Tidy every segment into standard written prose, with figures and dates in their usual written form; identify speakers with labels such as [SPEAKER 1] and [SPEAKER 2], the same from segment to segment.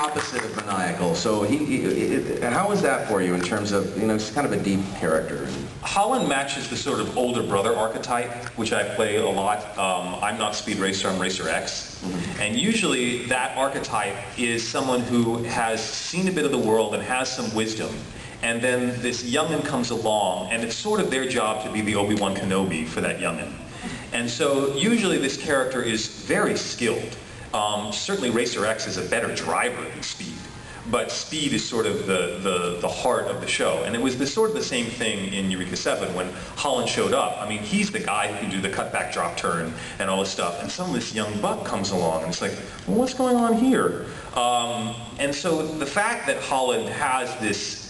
[SPEAKER 1] opposite of maniacal. So how was that for you in terms of, you know, it's kind of a deep character?
[SPEAKER 2] Holland matches the sort of older brother archetype, which I play a lot. I'm not Speed Racer, I'm Racer X. And usually that archetype is someone who has seen a bit of the world and has some wisdom. And then this young'un comes along, and it's sort of their job to be the Obi-Wan Kenobi for that young'un. And so usually this character is very skilled. Certainly Racer X is a better driver than Speed, but Speed is sort of the heart of the show. And it was sort of the same thing in Eureka 7 when Holland showed up. I mean, he's the guy who can do the cutback drop turn and all this stuff, and some of this young buck comes along, and it's like, well, what's going on here? And so the fact that Holland has this,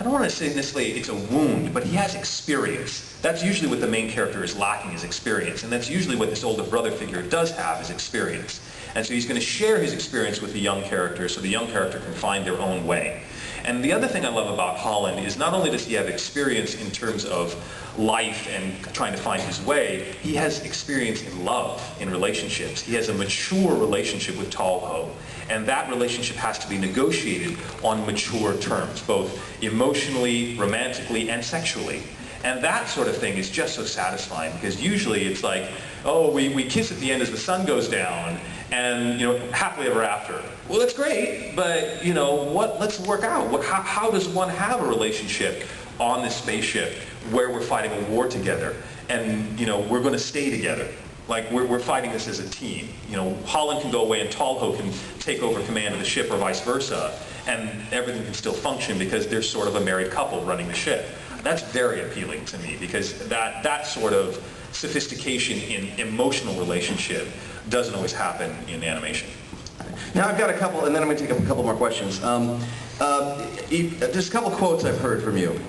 [SPEAKER 2] I don't want to say necessarily it's a wound, but he has experience. That's usually what the main character is lacking, is experience. And that's usually what this older brother figure does have, is experience. And so he's going to share his experience with the young character so the young character can find their own way. And the other thing I love about Holland is not only does he have experience in terms of life and trying to find his way, he has experience in love, in relationships. He has a mature relationship with Talho. And that relationship has to be negotiated on mature terms, both emotionally, romantically, and sexually. And that sort of thing is just so satisfying, because usually it's like, oh, we kiss at the end as the sun goes down, and, you know, happily ever after. Well, that's great, but, you know, let's work out. How does one have a relationship on this spaceship where we're fighting a war together, and, you know, we're going to stay together? Like, we're fighting this as a team. You know, Holland can go away and Talho can take over command of the ship, or vice versa, and everything can still function because they're sort of a married couple running the ship. That's very appealing to me, because that sort of sophistication in emotional relationship doesn't always happen in animation.
[SPEAKER 1] Now I've got a couple, and then I'm going to take a couple more questions. Just a couple quotes I've heard from you.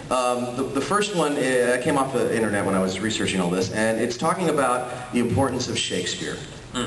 [SPEAKER 1] The first one came off the internet when I was researching all this, and it's talking about the importance of Shakespeare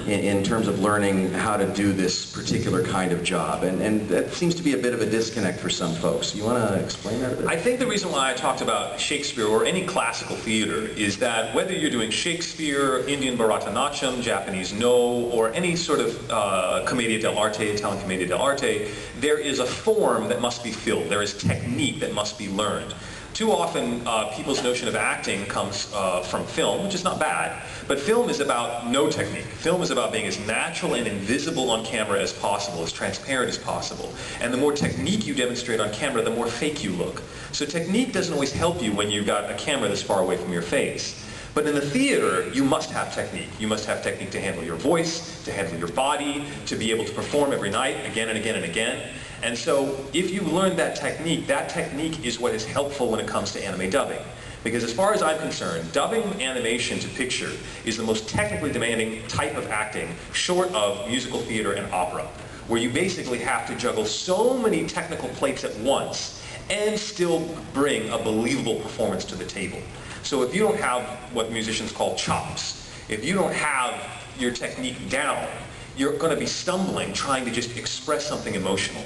[SPEAKER 1] in terms of learning how to do this particular kind of job. And that seems to be a bit of a disconnect for some folks. You want to explain that a bit?
[SPEAKER 2] I think the reason why I talked about Shakespeare or any classical theater is that whether you're doing Shakespeare, Indian Bharatanatyam, Japanese No, or any sort of commedia dell'arte, Italian commedia dell'arte, there is a form that must be filled. There is technique that must be learned. Too often, people's notion of acting comes from film, which is not bad, but film is about no technique. Film is about being as natural and invisible on camera as possible, as transparent as possible. And the more technique you demonstrate on camera, the more fake you look. So technique doesn't always help you when you've got a camera that's far away from your face. But in the theater, you must have technique. You must have technique to handle your voice, to handle your body, to be able to perform every night, again and again and again. And so, if you learn that technique is what is helpful when it comes to anime dubbing. Because as far as I'm concerned, dubbing animation to picture is the most technically demanding type of acting, short of musical theater and opera, where you basically have to juggle so many technical plates at once and still bring a believable performance to the table. So if you don't have what musicians call chops, if you don't have your technique down, you're going to be stumbling trying to just express something emotional.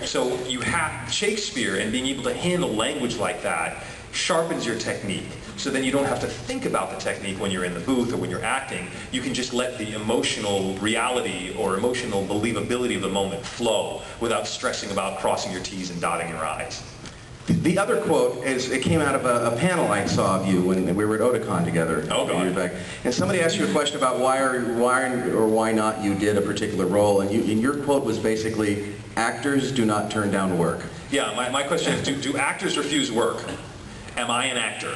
[SPEAKER 2] So you have Shakespeare, and being able to handle language like that sharpens your technique. So then you don't have to think about the technique when you're in the booth or when you're acting. You can just let the emotional reality or emotional believability of the moment flow without stressing about crossing your T's and dotting your I's.
[SPEAKER 1] The other quote is, it came out of a panel I saw of you when we were at Otakon together a few years back. And somebody asked you a question about why or why not you did a particular role, and your quote was basically, actors do not turn down work.
[SPEAKER 2] Yeah, my question is, do actors refuse work? Am I an actor?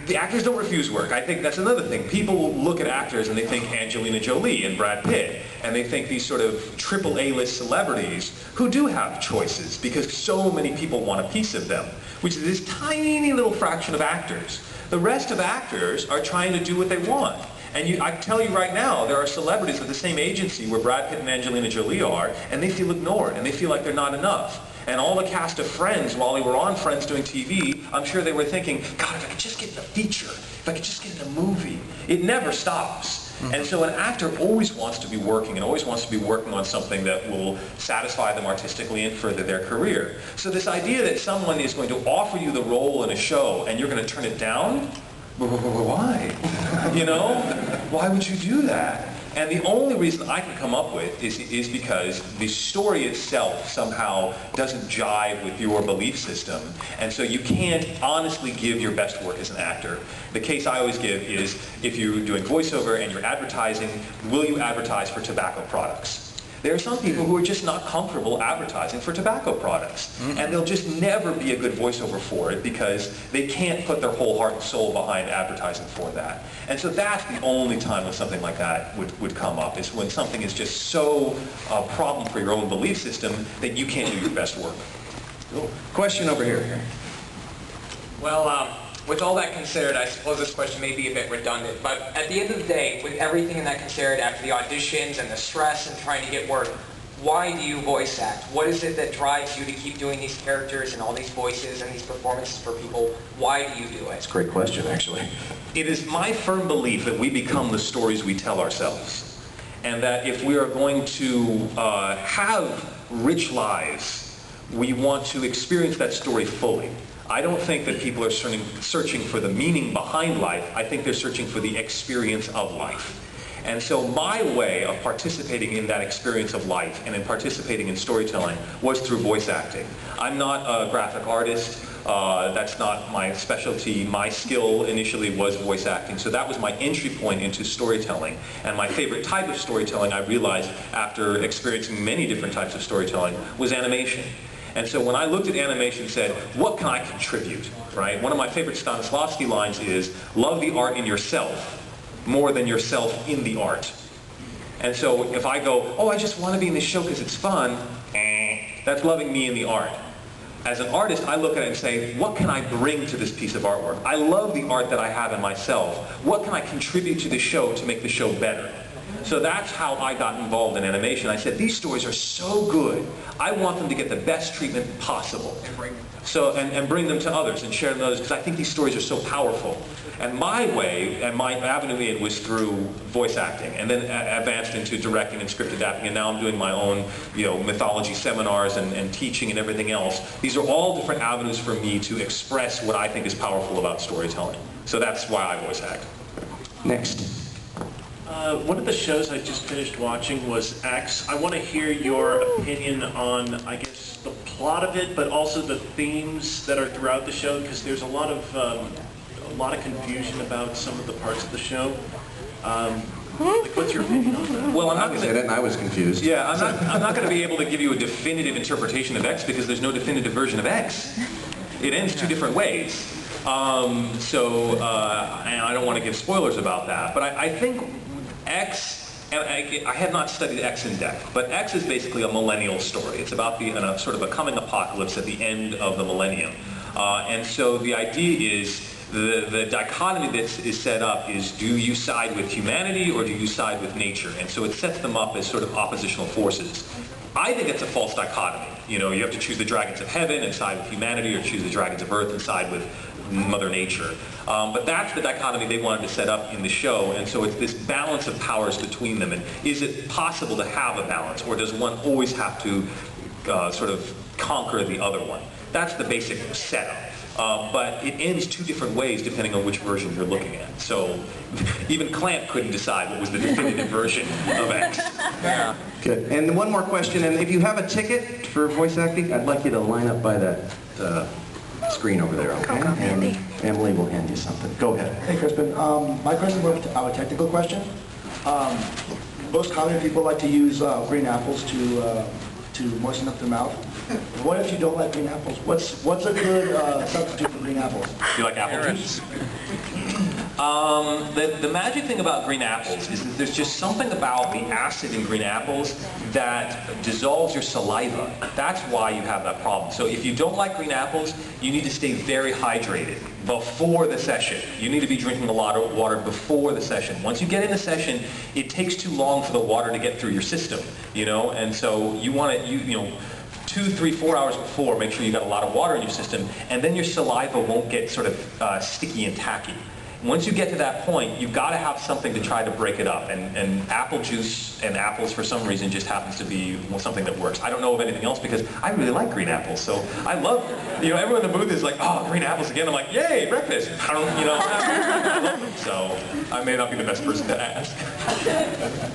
[SPEAKER 2] The actors don't refuse work. I think that's another thing. People look at actors and they think Angelina Jolie and Brad Pitt, and they think these sort of triple A-list celebrities who do have choices because so many people want a piece of them, which is this tiny little fraction of actors. The rest of actors are trying to do what they want. And I tell you right now, there are celebrities at the same agency where Brad Pitt and Angelina Jolie are, and they feel ignored, and they feel like they're not enough. And all the cast of Friends, while they were on Friends doing TV, I'm sure they were thinking, God, if I could just get in a feature, if I could just get in a movie. It never stops. And so an actor always wants to be working and always wants to be working on something that will satisfy them artistically and further their career. So this idea that someone is going to offer you the role in a show and you're going to turn it down, why? You know? Why would you do that? And the only reason I can come up with is because the story itself somehow doesn't jive with your belief system. And so you can't honestly give your best work as an actor. The case I always give is if you're doing voiceover and you're advertising, will you advertise for tobacco products? There are some people who are just not comfortable advertising for tobacco products. And they'll just never be a good voiceover for it because they can't put their whole heart and soul behind advertising for that. And so that's the only time when something like that would come up, is when something is just so a problem for your own belief system that you can't do your best work.
[SPEAKER 1] Cool. Question over here.
[SPEAKER 3] Well, with all that considered, I suppose this question may be a bit redundant, but at the end of the day, with everything in that considered, after the auditions and the stress and trying to get work, why do you voice act? What is it that drives you to keep doing these characters and all these voices and these performances for people? Why do you do it?
[SPEAKER 1] That's a great question, actually.
[SPEAKER 2] It is my firm belief that we become the stories we tell ourselves. And that if we are going to have rich lives, we want to experience that story fully. I don't think that people are searching for the meaning behind life. I think they're searching for the experience of life. And so my way of participating in that experience of life and in participating in storytelling was through voice acting. I'm not a graphic artist. That's not my specialty. My skill initially was voice acting. So that was my entry point into storytelling. And my favorite type of storytelling, I realized after experiencing many different types of storytelling, was animation. And so when I looked at animation and said, what can I contribute, right? One of my favorite Stanislavski lines is, love the art in yourself more than yourself in the art. And so if I go, oh, I just want to be in this show because it's fun, that's loving me in the art. As an artist, I look at it and say, what can I bring to this piece of artwork? I love the art that I have in myself. What can I contribute to the show to make the show better? So that's how I got involved in animation. I said, these stories are so good. I want them to get the best treatment possible. And bring them to others and share them with others, because I think these stories are so powerful. And my way, and my avenue in, was through voice acting, and then advanced into directing and script adapting, and now I'm doing my own, mythology seminars and teaching and everything else. These are all different avenues for me to express what I think is powerful about storytelling. So that's why I voice act.
[SPEAKER 1] Next.
[SPEAKER 4] One of the shows I just finished watching was X. I want to hear your opinion on, I guess, the plot of it, but also the themes that are throughout the show, because there's a lot of confusion about some of the parts of the show. What's your opinion on that?
[SPEAKER 2] Well, I'm not
[SPEAKER 1] going to say that, and I was confused.
[SPEAKER 2] Yeah, I'm not going to be able to give you a definitive interpretation of X because there's no definitive version of X. It ends two different ways. And I don't want to give spoilers about that, but I think X, and I have not studied X in depth, but X is basically a millennial story. It's about sort of a coming apocalypse at the end of the millennium. And so the idea is, the dichotomy that is set up is, do you side with humanity or do you side with nature? And so it sets them up as sort of oppositional forces. I think it's a false dichotomy. You have to choose the dragons of heaven and side with humanity, or choose the dragons of earth and side with Mother Nature. But that's the dichotomy they wanted to set up in the show, and so it's this balance of powers between them. And is it possible to have a balance, or does one always have to sort of conquer the other one? That's the basic setup. But it ends two different ways depending on which version you're looking at. So even Clamp couldn't decide what was the definitive version of X.
[SPEAKER 3] Yeah.
[SPEAKER 1] Good. And one more question, and if you have a ticket for voice acting, I'd like you to line up by that screen over there, okay? And Emily will hand you something. Go ahead.
[SPEAKER 5] Hey, Crispin. My question is a technical question. Most common people like to use green apples to moisten up their mouth. What if you don't like green apples? What's a good substitute for green apples?
[SPEAKER 2] Do you like apple juice? The magic thing about green apples is that there's just something about the acid in green apples that dissolves your saliva. That's why you have that problem. So if you don't like green apples, you need to stay very hydrated before the session. You need to be drinking a lot of water before the session. Once you get in the session, it takes too long for the water to get through your system, and so you want to, 2, 3, 4 hours before, make sure you got a lot of water in your system, and then your saliva won't get sort of sticky and tacky. Once you get to that point, you've got to have something to try to break it up, and apple juice and apples for some reason just happens to be something that works. I don't know of anything else because I really like green apples, so I love, everyone in the booth is like, oh, green apples again. I'm like, yay, breakfast. I don't, I love them, so I may not be the best person to ask.